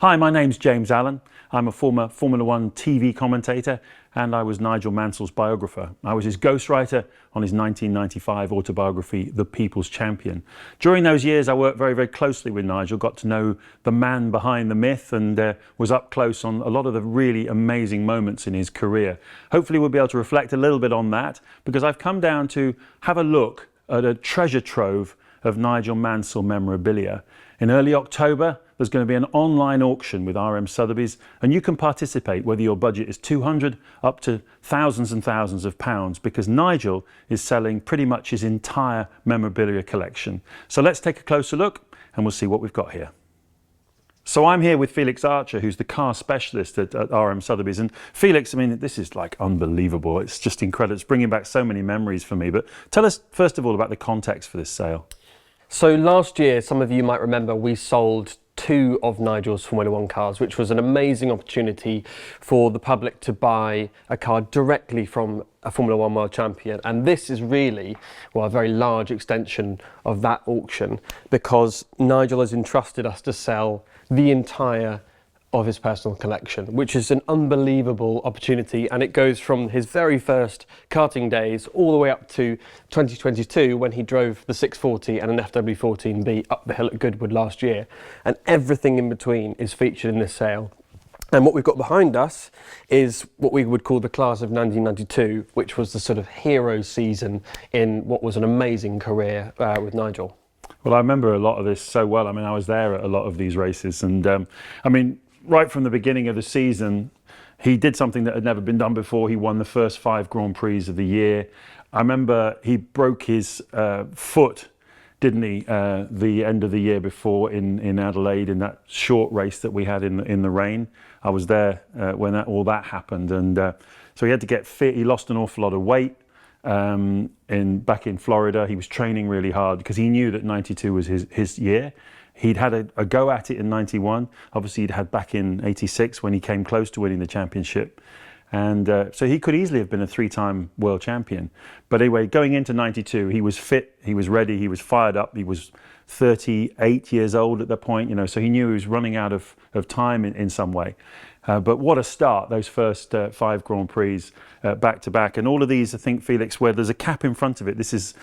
Hi, my name's James Allen. I'm a former Formula One TV commentator and I was Nigel Mansell's biographer. I was his ghostwriter on his 1995 autobiography, The People's Champion. During those years I worked very, very closely with Nigel, got to know the man behind the myth and was up close on a lot of the really amazing moments in his career. Hopefully we'll be able to reflect a little bit on that because I've come down to have a look at a treasure trove of Nigel Mansell memorabilia. In early October, there's going to be an online auction with RM Sotheby's, and you can participate whether your budget is 200 up to thousands and thousands of pounds, because Nigel is selling pretty much his entire memorabilia collection. So let's take a closer look and we'll see what we've got here. So I'm here with Felix Archer, who's the car specialist at RM Sotheby's. And Felix, I mean, this is like unbelievable. It's just incredible. It's bringing back so many memories for me. But tell us, first of all, about the context for this sale. So last year, some of you might remember, we sold 2 of Nigel's Formula One cars, which was an amazing opportunity for the public to buy a car directly from a Formula One world champion. And this is really, well, a very large extension of that auction, because Nigel has entrusted us to sell the entire of his personal collection, which is an unbelievable opportunity, and it goes from his very first karting days all the way up to 2022 when he drove the 640 and an FW14B up the hill at Goodwood last year, and everything in between is featured in this sale. And what we've got behind us is what we would call the class of 1992, which was the sort of hero season in what was an amazing career with Nigel. Well, I remember a lot of this so well. I mean, I was there at a lot of these races, and I mean, right from the beginning of the season, he did something that had never been done before. He won the first 5 Grand Prix of the year. I remember he broke his foot, didn't he, the end of the year before in Adelaide, in that short race that we had in the rain. I was there when all that happened, and so he had to get fit. He lost an awful lot of weight back in Florida. He was training really hard because he knew that 92 was his year. He'd had a go at it in 91. Obviously, he'd had back in 86 when he came close to winning the championship. And so he could easily have been a 3-time world champion. But anyway, going into 92, he was fit, he was ready, he was fired up. He was 38 years old at that point, you know, so he knew he was running out of time in some way. But what a start, those first 5 Grand Prix back to back. And all of these, I think, Felix, where there's a cap in front of it, this is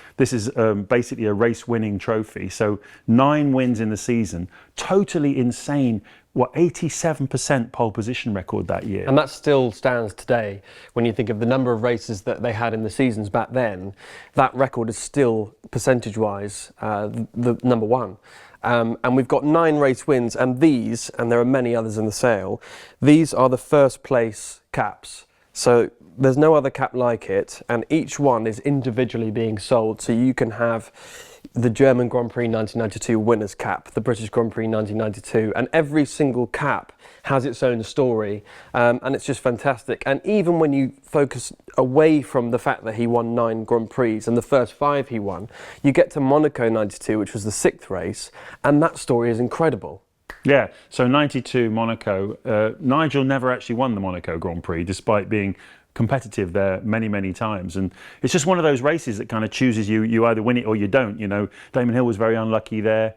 basically a race winning trophy. So 9 wins in the season, totally insane. What, 87% pole position record that year. And that still stands today. When you think of the number of races that they had in the seasons back then, that record is still, percentage-wise, the number 1. And we've got 9 race wins, and these, and there are many others in the sale, these are the first place caps. So there's no other cap like it, and each one is individually being sold. So you can have the German Grand Prix 1992 winner's cap, the British Grand Prix 1992, and every single cap has its own story, and it's just fantastic. And even when you focus away from the fact that he won 9 Grand Prix and the first 5 he won, you get to Monaco 92, which was the 6th race, and that story is incredible. Yeah, so 92 Monaco, Nigel never actually won the Monaco Grand Prix, despite being competitive there many times, and it's just one of those races that kind of chooses you either win it or you don't. You know, Damon Hill was very unlucky there.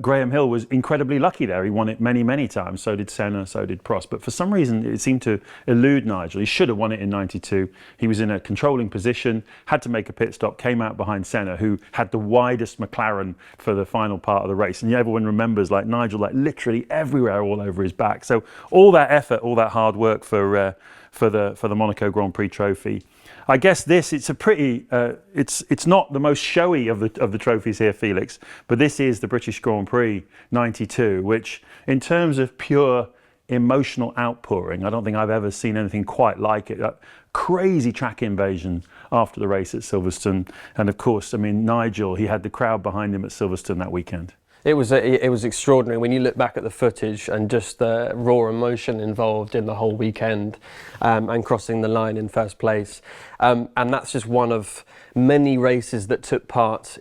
Graham Hill was incredibly lucky there. He won it many times. So did Senna, so did Prost. But for some reason, it seemed to elude Nigel. He should have won it in 92. He was in a controlling position, had to make a pit stop, came out behind Senna, who had the widest McLaren for the final part of the race. And everyone remembers, like, Nigel, like, literally everywhere, all over his back. So all that effort, all that hard work for the Monaco Grand Prix trophy. I guess it's a pretty, it's not the most showy of the trophies here, Felix, but this is the British Grand Prix 92, which in terms of pure emotional outpouring, I don't think I've ever seen anything quite like it. That crazy track invasion after the race at Silverstone. And of course, I mean, Nigel, he had the crowd behind him at Silverstone that weekend. It was extraordinary when you look back at the footage and just the raw emotion involved in the whole weekend, and crossing the line in first place, and that's just one of many races that took place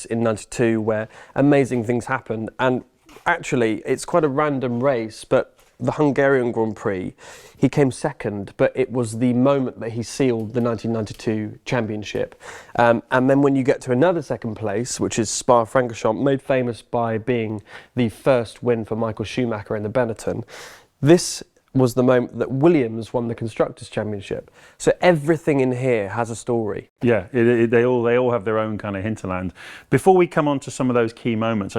in 92 where amazing things happened. And actually, it's quite a random race, but the Hungarian Grand Prix, he came second, but it was the moment that he sealed the 1992 championship. And then when you get to another second place, which is Spa-Francorchamps, made famous by being the first win for Michael Schumacher in the Benetton, this was the moment that Williams won the Constructors' Championship. So everything in here has a story. Yeah, they all have their own kind of hinterland. Before we come on to some of those key moments,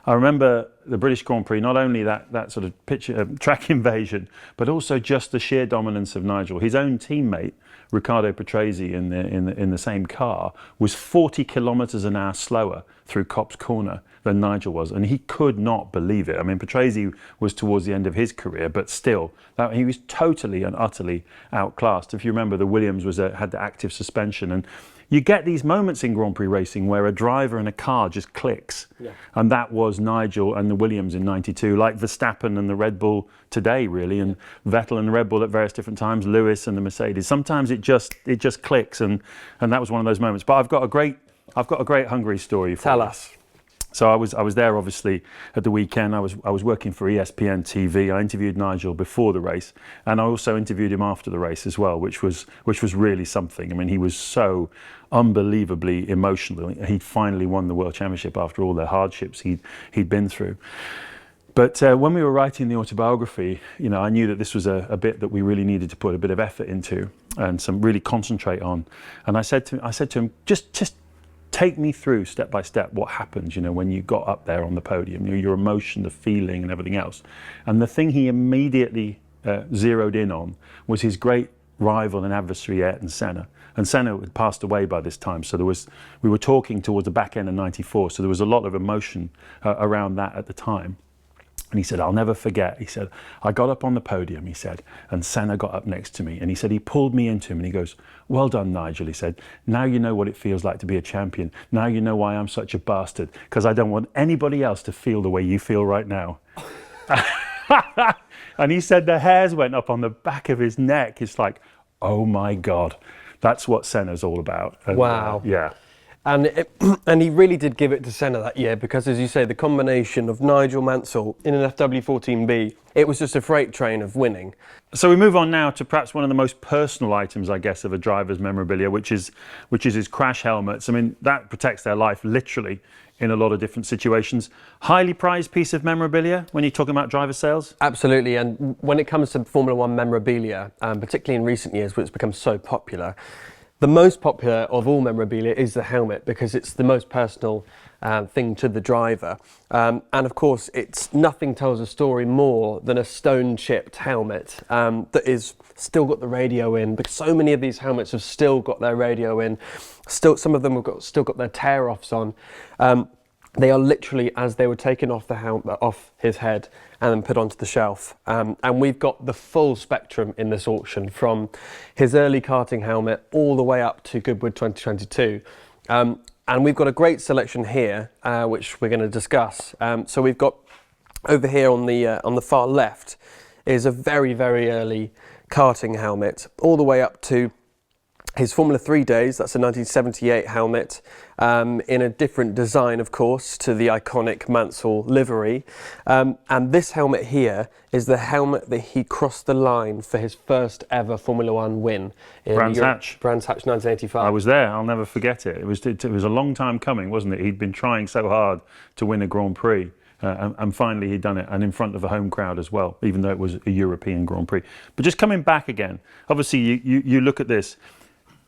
I remember the British Grand Prix, not only that sort of track invasion, but also just the sheer dominance of Nigel. His own teammate, Riccardo Patrese, in the same car, was 40 kilometres an hour slower through Copse Corner than Nigel was, and he could not believe it. I mean, Patrese was towards the end of his career, but still, he was totally and utterly outclassed. If you remember, the Williams had the active suspension, and you get these moments in Grand Prix racing where a driver and a car just clicks. Yeah. And that was Nigel and the Williams in '92, like Verstappen and the Red Bull today, really, and Vettel and the Red Bull at various different times, Lewis and the Mercedes. Sometimes it just clicks, and that was one of those moments. But I've got a great Hungary story for you. Tell us. So I was there obviously at the weekend. I was working for ESPN TV. I interviewed Nigel before the race, and I also interviewed him after the race as well, which was really something. I mean, he was so unbelievably emotional. He'd finally won the World Championship after all the hardships he'd been through. But when we were writing the autobiography, I knew that this was a bit that we really needed to put a bit of effort into and some really concentrate on. And I said to him, just take me through step by step what happened, when you got up there on the podium, your emotion, the feeling and everything else. And the thing he immediately zeroed in on was his great rival and adversary, Ayrton Senna. And Senna had passed away by this time, so we were talking towards the back end of '94, so there was a lot of emotion around that at the time. And he said, I'll never forget. He said, I got up on the podium, he said, and Senna got up next to me. And he said, he pulled me into him and he goes, well done, Nigel. He said, now you know what it feels like to be a champion. Now you know why I'm such a bastard, because I don't want anybody else to feel the way you feel right now. And he said the hairs went up on the back of his neck. It's like, oh my God, that's what Senna's all about. And, wow. Yeah. And he really did give it to Senna that year, because, as you say, the combination of Nigel Mansell in an FW14B, it was just a freight train of winning. So we move on now to perhaps one of the most personal items, I guess, of a driver's memorabilia, which is his crash helmets. I mean, that protects their life literally in a lot of different situations. Highly prized piece of memorabilia when you're talking about driver sales? Absolutely, and when it comes to Formula One memorabilia, particularly in recent years, where it's become so popular, the most popular of all memorabilia is the helmet, because it's the most personal thing to the driver. And of course, nothing tells a story more than a stone-chipped helmet that is still got the radio in, because so many of these helmets have still got their radio in. Some of them have still got their tear-offs on. They are literally as they were taken off the helmet, off his head, and then put onto the shelf. And we've got the full spectrum in this auction, from his early karting helmet all the way up to Goodwood 2022. And we've got a great selection here, which we're going to discuss. So we've got over here on the far left is a very, very early karting helmet, all the way up to his Formula 3 days. That's a 1978 helmet, in a different design, of course, to the iconic Mansell livery. And this helmet here is the helmet that he crossed the line for his first ever Formula 1 win. Brands Hatch. Brands Hatch 1985. I was there, I'll never forget it. It was a long time coming, wasn't it? He'd been trying so hard to win a Grand Prix. And finally he'd done it, and in front of a home crowd as well, even though it was a European Grand Prix. But just coming back again, obviously you look at this.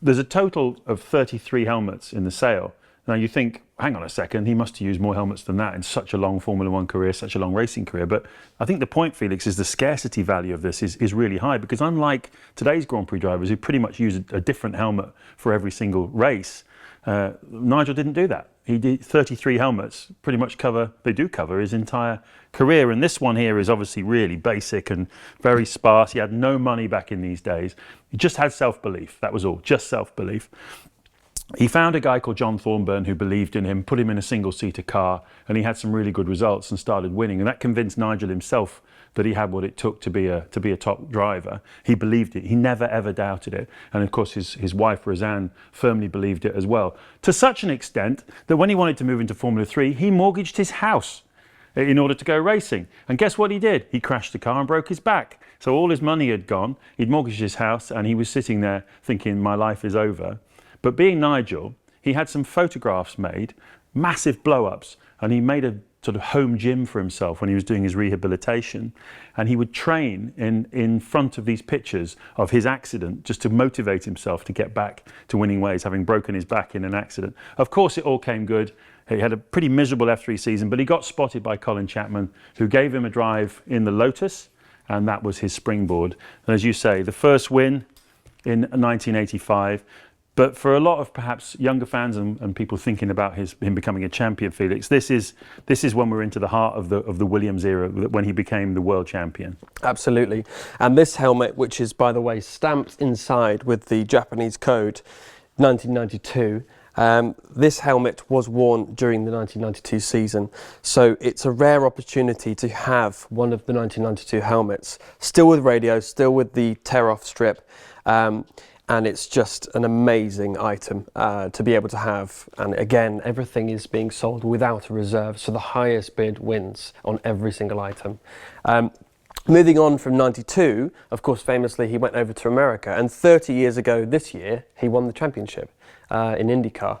There's a total of 33 helmets in the sale. Now you think, hang on a second, he must have used more helmets than that in such a long Formula One career, such a long racing career. But I think the point, Felix, is the scarcity value of this is really high, because unlike today's Grand Prix drivers who pretty much use a different helmet for every single race, Nigel didn't do that. He did 33 helmets, pretty much cover his entire career. And this one here is obviously really basic and very sparse. He had no money back in these days. He just had self-belief, that was all, just self-belief. He found a guy called John Thornburn who believed in him, put him in a single-seater car, and he had some really good results and started winning. And that convinced Nigel himself that he had what it took to be a top driver. He believed it. He never ever doubted it. And of course his wife Roseanne firmly believed it as well. To such an extent that when he wanted to move into Formula 3, he mortgaged his house. in order to go racing. And guess what he did? He crashed the car and broke his back. So all his money had gone, he'd mortgaged his house, and he was sitting there thinking, my life is over. But being Nigel, he had some photographs made, massive blow-ups, and he made a sort of home gym for himself when he was doing his rehabilitation. And he would train in front of these pictures of his accident just to motivate himself to get back to winning ways, having broken his back in an accident. Of course, it all came good. He had a pretty miserable F3 season, but he got spotted by Colin Chapman, who gave him a drive in the Lotus, and that was his springboard. And as you say, the first win in 1985. But for a lot of perhaps younger fans and people thinking about him becoming a champion, Felix, this is when we're into the heart of the Williams era, when he became the world champion. Absolutely. And this helmet, which is, by the way, stamped inside with the Japanese code 1992, this helmet was worn during the 1992 season. So it's a rare opportunity to have one of the 1992 helmets, still with radio, still with the tear-off strip. And it's just an amazing item to be able to have. And again, everything is being sold without a reserve, so the highest bid wins on every single item. Moving on from 92, of course, famously, he went over to America, and 30 years ago this year, he won the championship in Indy Car.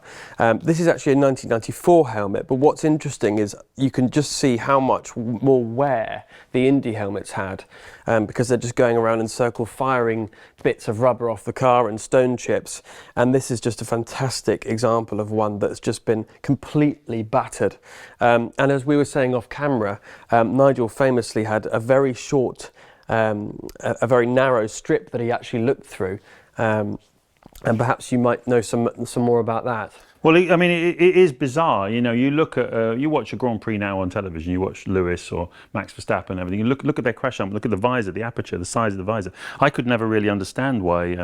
This is actually a 1994 helmet, but what's interesting is you can just see how much more wear the Indy helmets had, because they're just going around in circle firing bits of rubber off the car and stone chips. And this is just a fantastic example of one that's just been completely battered. And as we were saying off camera, Nigel famously had a very short, a very narrow strip that he actually looked through. And perhaps you might know some more about that. Well, I mean, it is bizarre. You know, you look at, you watch a Grand Prix now on television, you watch Lewis or Max Verstappen and everything, you look at their crash helmet, look at the visor, the aperture, the size of the visor. I could never really understand why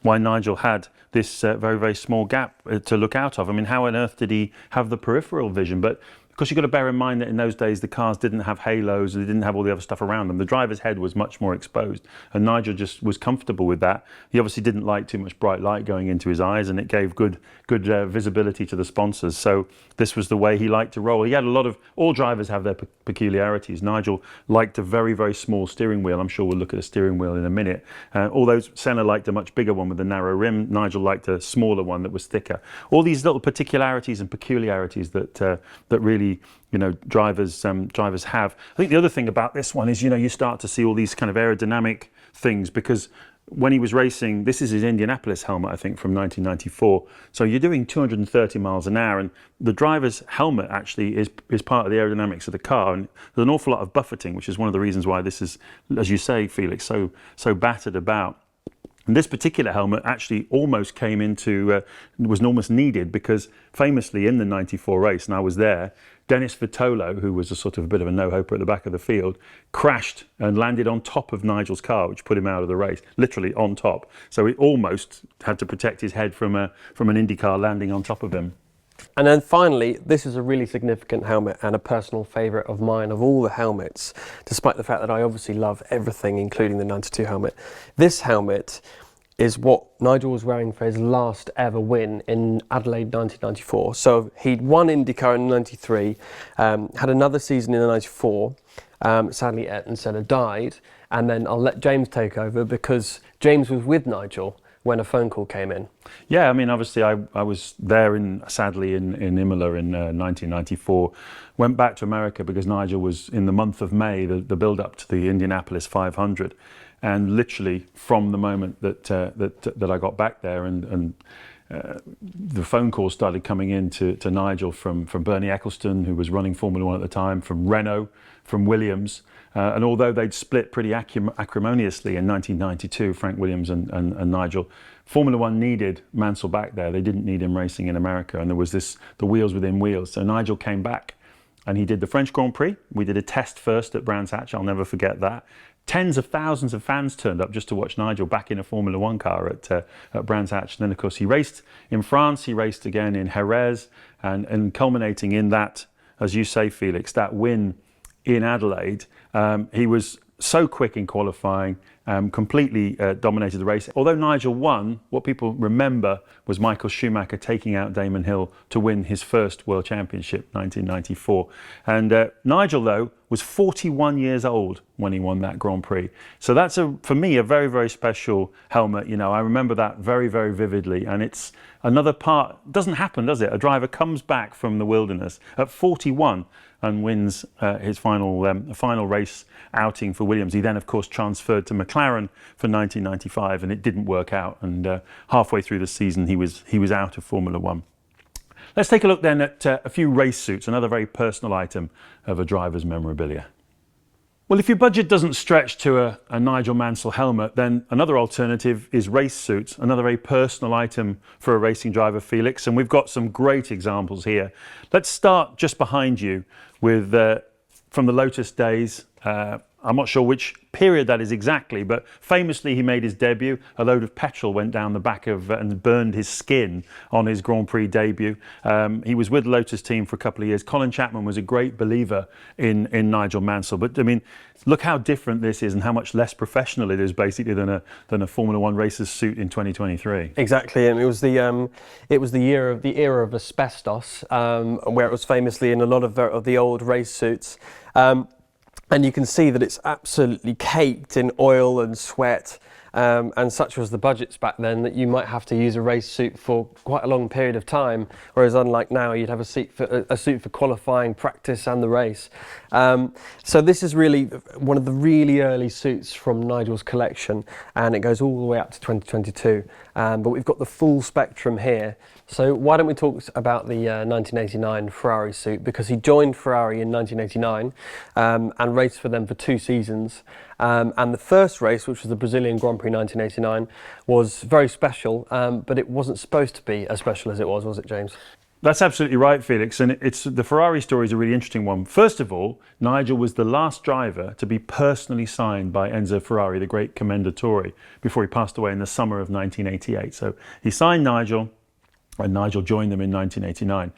Nigel had this very, very small gap to look out of. I mean, how on earth did he have the peripheral vision? But of course, you've got to bear in mind that in those days, the cars didn't have halos, they didn't have all the other stuff around them. The driver's head was much more exposed, and Nigel just was comfortable with that. He obviously didn't like too much bright light going into his eyes, and it gave good visibility to the sponsors. So this was the way he liked to roll. He had all drivers have their peculiarities. Nigel liked a very, very small steering wheel. I'm sure we'll look at a steering wheel in a minute. Although Senna liked a much bigger one with a narrow rim, Nigel liked a smaller one that was thicker. All these little particularities and peculiarities that really, you know, drivers have. I think the other thing about this one is, you know, you start to see all these kind of aerodynamic things, because when he was racing, this is his Indianapolis helmet, I think, from 1994. So you're doing 230 miles an hour, and the driver's helmet actually is part of the aerodynamics of the car. And there's an awful lot of buffeting, which is one of the reasons why this is, as you say, Felix, so battered about. And this particular helmet actually almost came into, was almost needed, because famously in the 94 race, and I was there, Dennis Vitolo, who was a sort of a bit of a no-hoper at the back of the field, crashed and landed on top of Nigel's car, which put him out of the race, literally on top. So he almost had to protect his head from an Indy car landing on top of him. And then finally, this is a really significant helmet and a personal favourite of mine of all the helmets, despite the fact that I obviously love everything, including the 92 helmet. This helmet is what Nigel was wearing for his last ever win in Adelaide 1994. So he'd won IndyCar in 93, had another season in 94. Sadly, Ayrton Senna died. And then I'll let James take over, because James was with Nigel when a phone call came in. Yeah, I mean, obviously I was there sadly in Imola in 1994. Went back to America because Nigel was in the month of May, the build-up to the Indianapolis 500. And literally from the moment that I got back there, and the phone calls started coming in to Nigel from Bernie Ecclestone, who was running Formula One at the time, from Renault, from Williams. And although they'd split pretty acrimoniously in 1992, Frank Williams and Nigel, Formula One needed Mansell back there. They didn't need him racing in America. And there was the wheels within wheels. So Nigel came back and he did the French Grand Prix. We did a test first at Brands Hatch. I'll never forget that. Tens of thousands of fans turned up just to watch Nigel back in a Formula One car at Brands Hatch. And then, of course, he raced in France. He raced again in Jerez, and culminating in that, as you say, Felix, that win in Adelaide. He was so quick in qualifying, completely dominated the race. Although Nigel won, what people remember was Michael Schumacher taking out Damon Hill to win his first World Championship, 1994. And Nigel, though, was 41 years old when he won that Grand Prix. So that's, for me, a very, very special helmet. You know, I remember that very, very vividly. And it's another part, doesn't happen, does it? A driver comes back from the wilderness at 41 and wins his final race outing for Williams. He then, of course, transferred to McLaren for 1995, and it didn't work out. And halfway through the season, he was out of Formula One. Let's take a look then at a few race suits, another very personal item of a driver's memorabilia. Well, if your budget doesn't stretch to a Nigel Mansell helmet, then another alternative is race suits, another very personal item for a racing driver, Felix. And we've got some great examples here. Let's start just behind you with, from the Lotus days. I'm not sure which period that is exactly, but famously he made his debut. A load of petrol went down the back of and burned his skin on his Grand Prix debut. He was with the Lotus team for a couple of years. Colin Chapman was a great believer in Nigel Mansell. But I mean, look how different this is and how much less professional it is basically than a Formula One racer's suit in 2023. Exactly, and it was the era of asbestos, where it was famously in a lot of the old race suits. And you can see that it's absolutely caked in oil and sweat, and such was the budgets back then that you might have to use a race suit for quite a long period of time, whereas unlike now you'd have a suit for qualifying, practice and the race. So this is really one of the really early suits from Nigel's collection, and it goes all the way up to 2022, but we've got the full spectrum here. So why don't we talk about the 1989 Ferrari suit, because he joined Ferrari in 1989 and raced for them for 2 seasons. And the first race, which was the Brazilian Grand Prix 1989, was very special, but it wasn't supposed to be as special as it was it, James? That's absolutely right, Felix. And the Ferrari story is a really interesting one. First of all, Nigel was the last driver to be personally signed by Enzo Ferrari, the great commendatore, before he passed away in the summer of 1988. So he signed Nigel, and Nigel joined them in 1989.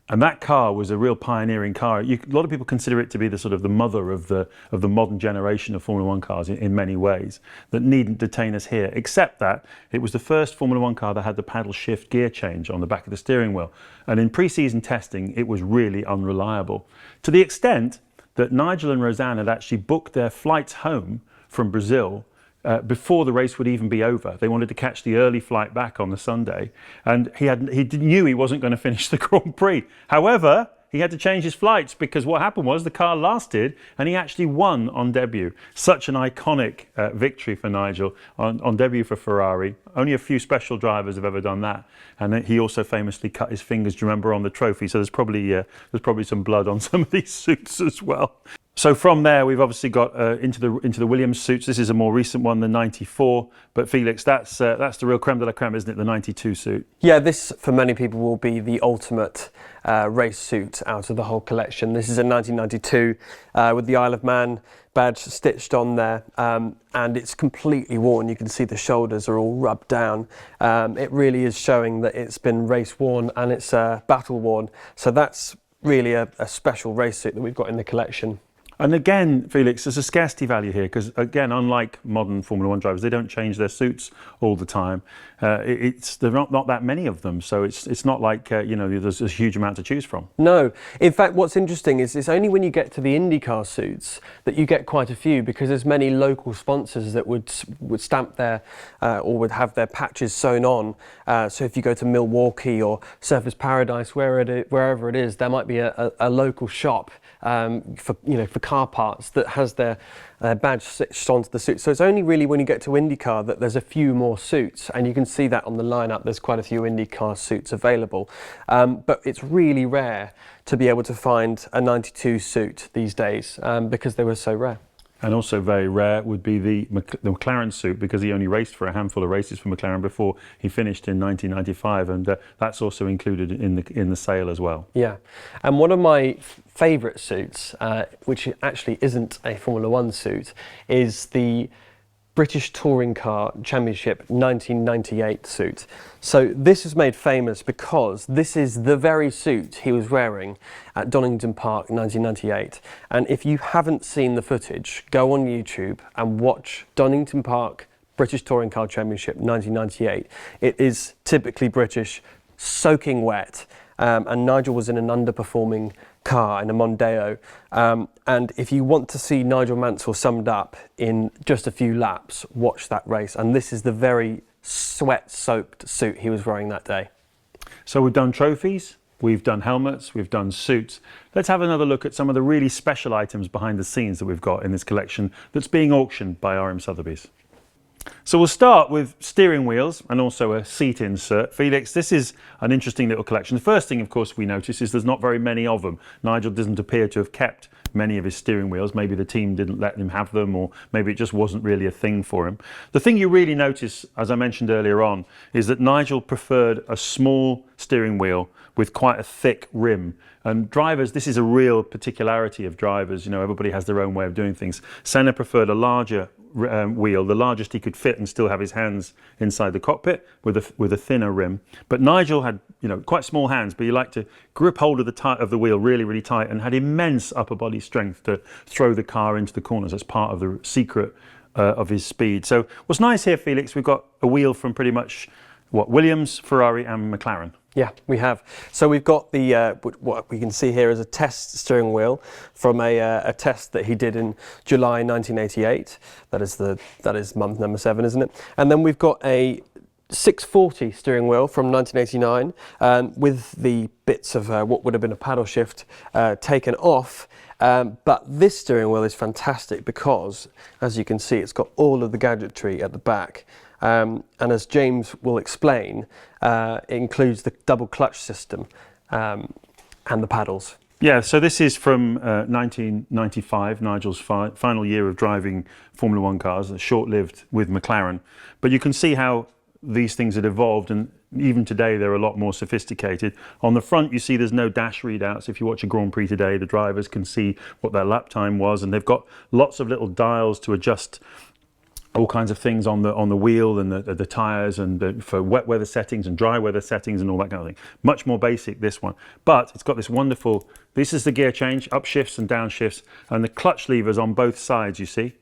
And that car was a real pioneering car. A lot of people consider it to be the sort of the mother of the modern generation of Formula One cars in many ways, that needn't detain us here, except that it was the first Formula One car that had the paddle shift gear change on the back of the steering wheel. And in pre-season testing, it was really unreliable, to the extent that Nigel and Roseanne had actually booked their flights home from Brazil before the race would even be over. They wanted to catch the early flight back on the Sunday, and he knew he wasn't going to finish the Grand Prix. However, he had to change his flights, because what happened was the car lasted and he actually won on debut. Such an iconic victory for Nigel on debut for Ferrari. Only a few special drivers have ever done that. And he also famously cut his fingers, do you remember, on the trophy. So there's probably some blood on some of these suits as well. So from there, we've obviously got into the Williams suits. This is a more recent one, the 94. But Felix, that's the real creme de la creme, isn't it? The 92 suit. Yeah, this for many people will be the ultimate race suit out of the whole collection. This is a 1992 with the Isle of Man badge stitched on there, and it's completely worn. You can see the shoulders are all rubbed down. It really is showing that it's been race worn and it's battle worn. So that's really a special race suit that we've got in the collection. And again, Felix, there's a scarcity value here, because again, unlike modern Formula One drivers, they don't change their suits all the time. There are not that many of them, so it's not like there's a huge amount to choose from. No, in fact, what's interesting is it's only when you get to the Indy Car suits that you get quite a few, because there's many local sponsors that would stamp their or would have their patches sewn on. So if you go to Milwaukee or Surfers Paradise, wherever it is, there might be a local shop for car parts that has their badge stitched onto the suit. So it's only really when you get to IndyCar that there's a few more suits, and you can see that on the lineup. There's quite a few IndyCar suits available, but it's really rare to be able to find a 92 suit these days because they were so rare. And also very rare would be the McLaren suit, because he only raced for a handful of races for McLaren before he finished in 1995, and that's also included in the sale as well. Yeah, and one of my favourite suits, which actually isn't a Formula One suit, is the British Touring Car Championship 1998 suit. So this was made famous because this is the very suit he was wearing at Donington Park 1998. And if you haven't seen the footage, go on YouTube and watch Donington Park British Touring Car Championship 1998. It is typically British, soaking wet, and Nigel was in an underperforming car in a Mondeo, and if you want to see Nigel Mansell summed up in just a few laps, watch that race. And this is the very sweat-soaked suit he was wearing that day. So we've done trophies, we've done helmets, we've done suits. Let's have another look at some of the really special items behind the scenes that we've got in this collection that's being auctioned by RM Sotheby's. So we'll start with steering wheels and also a seat insert. Felix, this is an interesting little collection. The first thing, of course, we notice is there's not very many of them. Nigel doesn't appear to have kept many of his steering wheels. Maybe the team didn't let him have them, or maybe it just wasn't really a thing for him. The thing you really notice, as I mentioned earlier on, is that Nigel preferred a small steering wheel with quite a thick rim. And drivers, this is a real particularity of drivers. You know, everybody has their own way of doing things. Senna preferred a larger wheel, the largest he could fit and still have his hands inside the cockpit, with a thinner rim. But Nigel had, you know, quite small hands, but he liked to grip hold of the wheel really, really tight, and had immense upper body strength to throw the car into the corners. That's part of the secret of his speed. So what's nice here, Felix, we've got a wheel from pretty much Williams, Ferrari and McLaren. Yeah, we have. So we've got the what we can see here is a test steering wheel from a test that he did in July 1988. That is month number 7, isn't it? And then we've got a 640 steering wheel from 1989 with the bits of what would have been a paddle shift taken off. But this steering wheel is fantastic because, as you can see, it's got all of the gadgetry at the back. And as James will explain, it includes the double clutch system and the paddles. Yeah, so this is from 1995, Nigel's final year of driving Formula One cars, short-lived with McLaren. But you can see how these things had evolved, and even today they're a lot more sophisticated. On the front you see there's no dash readouts. If you watch a Grand Prix today, the drivers can see what their lap time was, and they've got lots of little dials to adjust all kinds of things on the wheel and the tyres, and for wet weather settings and dry weather settings and all that kind of thing. Much more basic, this one. But it's got this wonderful, this is the gear change, upshifts and downshifts, and the clutch levers on both sides, you see.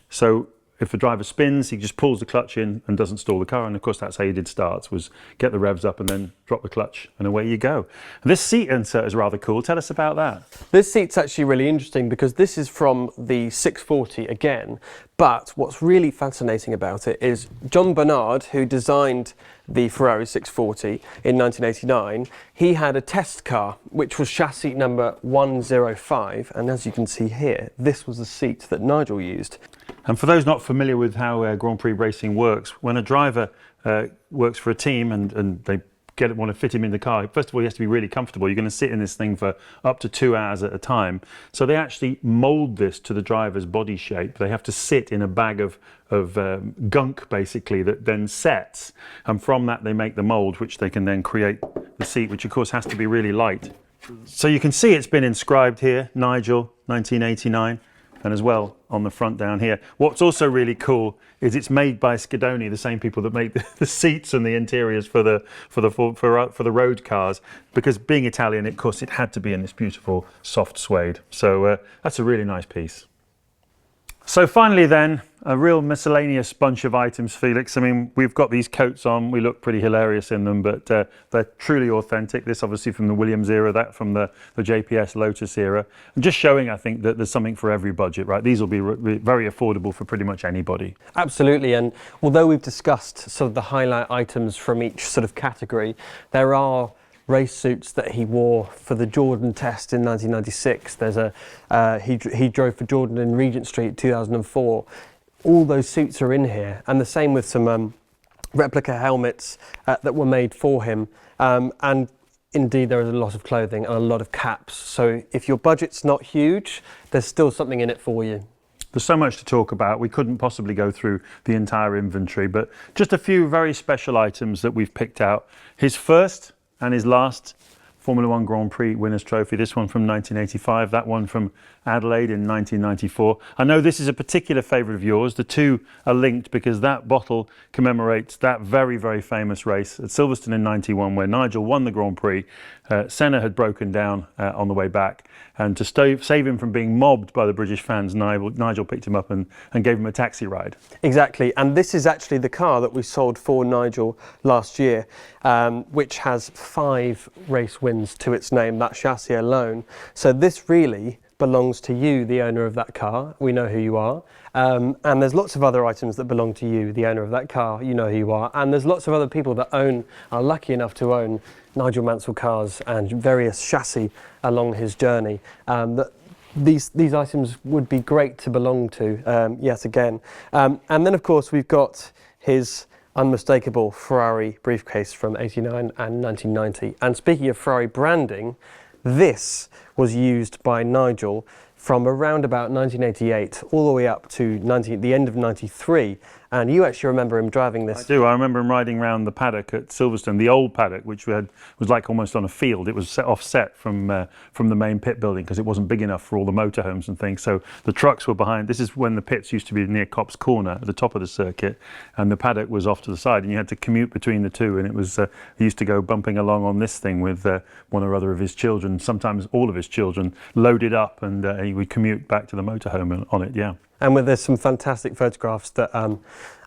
So if the driver spins, he just pulls the clutch in and doesn't stall the car. And of course, that's how you did starts, was get the revs up and then drop the clutch, and away you go. This seat insert is rather cool. Tell us about that. This seat's actually really interesting because this is from the 640 again. But what's really fascinating about it is John Bernard, who designed the Ferrari 640 in 1989, he had a test car, which was chassis number 105. And as you can see here, this was the seat that Nigel used. And for those not familiar with how Grand Prix racing works, when a driver works for a team and they want to fit him in the car, first of all, he has to be really comfortable. You're going to sit in this thing for up to 2 hours at a time. So they actually mold this to the driver's body shape. They have to sit in a bag of gunk, basically, that then sets. And from that, they make the mold, which they can then create the seat, which of course has to be really light. So you can see it's been inscribed here, Nigel, 1989. And as well on the front down here. What's also really cool is it's made by Schedoni, the same people that make the seats and the interiors for the road cars. Because being Italian, of course, it had to be in this beautiful soft suede. So that's a really nice piece. So finally then, a real miscellaneous bunch of items, Felix. I mean, we've got these coats on, we look pretty hilarious in them, but they're truly authentic. This obviously from the Williams era, that from the JPS Lotus era. And just showing, I think, that there's something for every budget, right? These will be very affordable for pretty much anybody. Absolutely, and although we've discussed sort of the highlight items from each sort of category, there are race suits that he wore for the Jordan test in 1996. There's he drove for Jordan in Regent Street 2004. All those suits are in here, and the same with some replica helmets that were made for him. And indeed, there is a lot of clothing and a lot of caps. So if your budget's not huge, there's still something in it for you. There's so much to talk about. We couldn't possibly go through the entire inventory, but just a few very special items that we've picked out. His first and his last Formula One Grand Prix winner's trophy, this one from 1985, that one from Adelaide in 1994. I know this is a particular favourite of yours. The two are linked because that bottle commemorates that very, very famous race at Silverstone in 91 where Nigel won the Grand Prix. Senna had broken down on the way back, and to save him from being mobbed by the British fans, Nigel picked him up and gave him a taxi ride. Exactly, and this is actually the car that we sold for Nigel last year, which has 5 race wins to its name, that chassis alone. So this really belongs to you, the owner of that car. We know who you are. And there's lots of other items that belong to you, the owner of that car. You know who you are. And there's lots of other people that are lucky enough to own Nigel Mansell cars and various chassis along his journey. That these items would be great to belong to yet again. And then, of course, we've got his unmistakable Ferrari briefcase from '89 and 1990. And speaking of Ferrari branding, this was used by Nigel from around about 1988 all the way up to the end of '93, and you actually remember him driving this. I do. I remember him riding around the paddock at Silverstone, the old paddock, which was like almost on a field. It was offset from the main pit building because it wasn't big enough for all the motorhomes and things. So the trucks were behind. This is when the pits used to be near Copse Corner at the top of the circuit, and the paddock was off to the side, and you had to commute between the two. And it was he used to go bumping along on this thing with one or other of his children, sometimes all of his children, loaded up, and he would commute back to the motorhome on it. Yeah. And there's some fantastic photographs that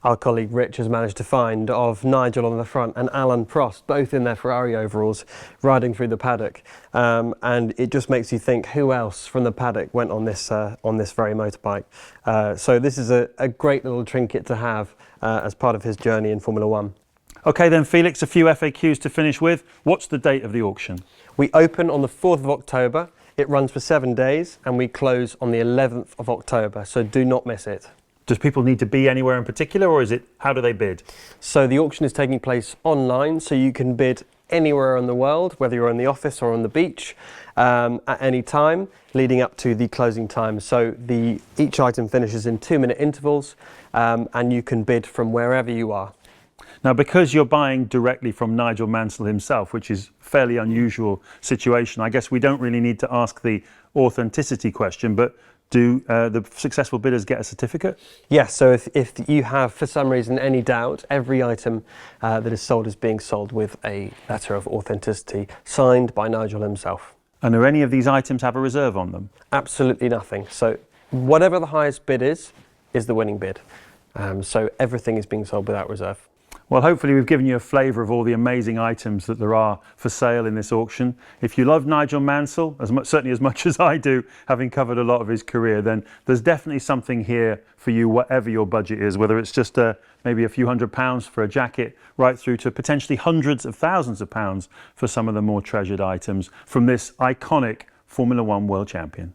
our colleague Rich has managed to find of Nigel on the front and Alan Prost, both in their Ferrari overalls, riding through the paddock. And it just makes you think, who else from the paddock went on this very motorbike? So this is a great little trinket to have as part of his journey in Formula One. Okay then, Felix, a few FAQs to finish with. What's the date of the auction? We open on the 4th of October. It runs for 7 days, and we close on the 11th of October, so do not miss it. Does people need to be anywhere in particular, or how do they bid? So the auction is taking place online, so you can bid anywhere in the world, whether you're in the office or on the beach, at any time, leading up to the closing time. So each item finishes in 2-minute intervals, and you can bid from wherever you are. Now, because you're buying directly from Nigel Mansell himself, which is a fairly unusual situation, I guess we don't really need to ask the authenticity question, but do the successful bidders get a certificate? Yes, so if you have, for some reason, any doubt, every item that is sold is being sold with a letter of authenticity signed by Nigel himself. And do any of these items have a reserve on them? Absolutely nothing. So whatever the highest bid is the winning bid. So everything is being sold without reserve. Well, hopefully we've given you a flavour of all the amazing items that there are for sale in this auction. If you love Nigel Mansell, certainly as much as I do, having covered a lot of his career, then there's definitely something here for you, whatever your budget is, whether it's just maybe a few £100s for a jacket, right through to potentially hundreds of thousands of pounds for some of the more treasured items from this iconic Formula One world champion.